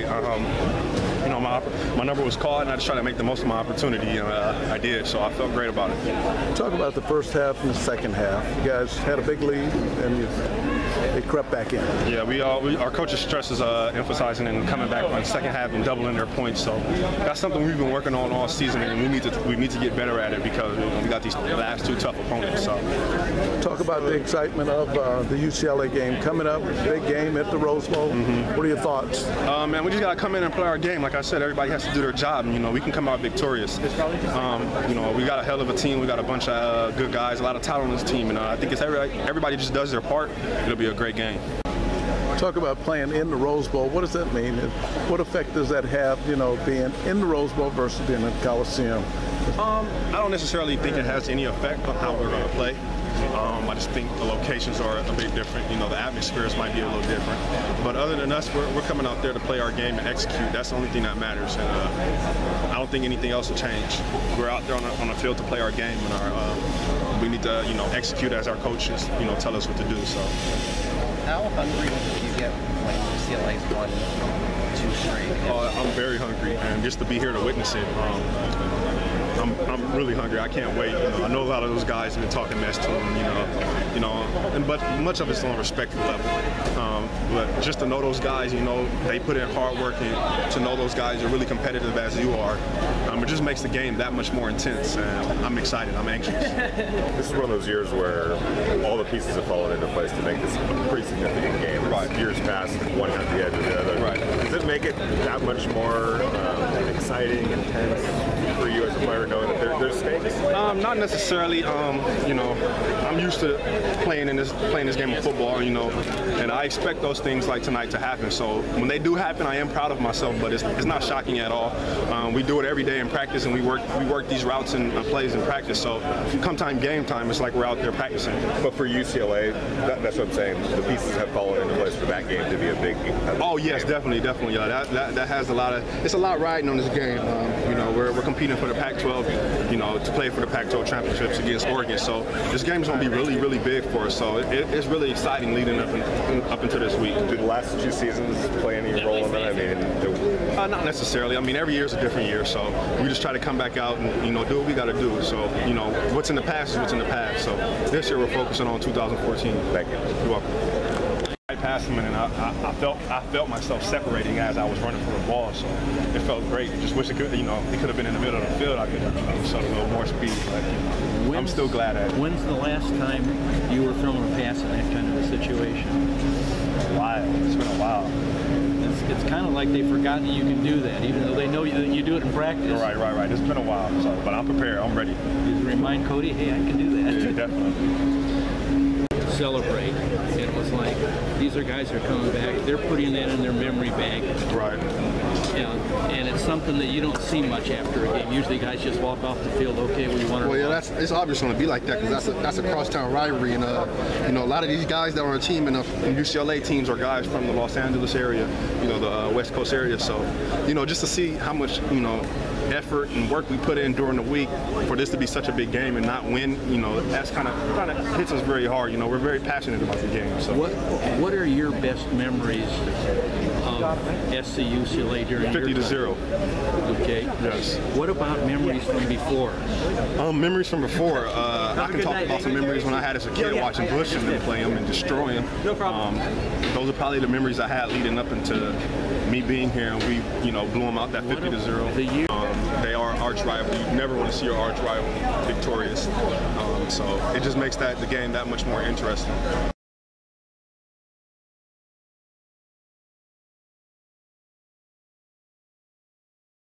You know, my number was called, and I just tried to make the most of my opportunity, and I did. So I felt great about it. Talk about the first half and the second half. You guys had a big lead, and they crept back in. Yeah, our coach's stress is emphasizing and coming back on the second half and doubling their points. So that's something we've been working on all season, and we need to get better at it because we got these last two tough opponents. So talk about the excitement of the UCLA game coming up, big game at the Rose Bowl. What are your thoughts? Man, we just got to come in and play our game. Like I said, everybody has to do their job, and, you know, we can come out victorious. You know, we got a hell of a team. We got a bunch of good guys, a lot of talent on this team, and I think it's everybody just does their part. It'll be a great game. Talk about playing in the Rose Bowl. What does that mean? What effect does that have, you know, being in the Rose Bowl versus being in the Coliseum? I don't necessarily think it has any effect on how we're going to play. I just think the locations are a bit different. You know, the atmospheres might be a little different. But other than us, we're coming out there to play our game and execute. That's the only thing that matters. And I don't think anything else will change. We're out there on the field to play our game, and we need to, you know, execute as our coaches, you know, tell us what to do. So. How hungry do you get when UCLA's won 2 straight? I'm very hungry, and just to be here to witness it, I'm really hungry. I can't wait. You know, I know a lot of those guys have been talking mess to them, but much of it's on a respectful level. But just to know those guys, you know, they put in hard work, and to know those guys are really competitive as you are, it just makes the game that much more intense. And I'm excited. I'm anxious. This is one of those years where all the pieces have fallen into place to make this a pretty significant game. Right. Years past, one had the edge of the other. Right. Does it make it that much more exciting, intense for you as a player, knowing that there's stakes? Not necessarily. You know, I'm used to playing this game of football, you know, and I expect those things like tonight to happen. So when they do happen, I am proud of myself, but it's not shocking at all. We do it every day in practice, and we work these routes and plays in practice. So come game time, it's like we're out there practicing. But for UCLA, that's what I'm saying. The pieces have fallen into place for that game to be a big game. Oh yes, definitely. Yeah, that has a lot of. It's a lot riding on this game. You know, we're competing for the Pac-12. You know, to play for the Pac-12 championships against Oregon. So this game is going to be really, really big for us. So it's really exciting leading up into this week. Did the last 2 seasons play any role in that? I mean, not necessarily. I mean, every year is a different year. So we just try to come back out and, you know, do what we got to do. So, you know, what's in the past is what's in the past. So this year we're focusing on 2014. Thank you. You're welcome. I passed him, and I felt myself separating as I was running for the ball, so it felt great. Just wish it could, you know, it could have been in the middle of the field. I could have showed a little more speed, but you know, I'm still glad at it. When's the last time you were throwing a pass in that kind of a situation? A while. It's been a while. It's kind of like they've forgotten that you can do that, even though they know you do it in practice. Right. It's been a while, so, but I'm prepared. I'm ready. You remind Cody, hey, I can do that. Yeah, definitely. Celebrate. It was like, these are guys that are coming back. They're putting that in their memory bank. Right. Yeah, and it's something that you don't see much after a game. Usually guys just walk off the field, okay, we want to. Well, yeah, it's obviously going to be like that because that's a crosstown rivalry, and you know, a lot of these guys that are on a team and the UCLA teams are guys from the Los Angeles area, you know, the West Coast area. So, you know, just to see how much, you know, effort and work we put in during the week for this to be such a big game and not win, you know, that's kind of hits us very hard. You know, we're very passionate about the game. So, what are your best memories of SC UCLA during 50-0. Okay. Yes. What about memories from before? Memories from before. I can talk about some memories when I had as a kid watching Bush and then play him and destroy him. No problem. Those are probably the memories I had leading up into me being here, and we, you know, blew them out that 50-0. They are arch rival. You never want to see your arch rival victorious. So it just makes the game that much more interesting.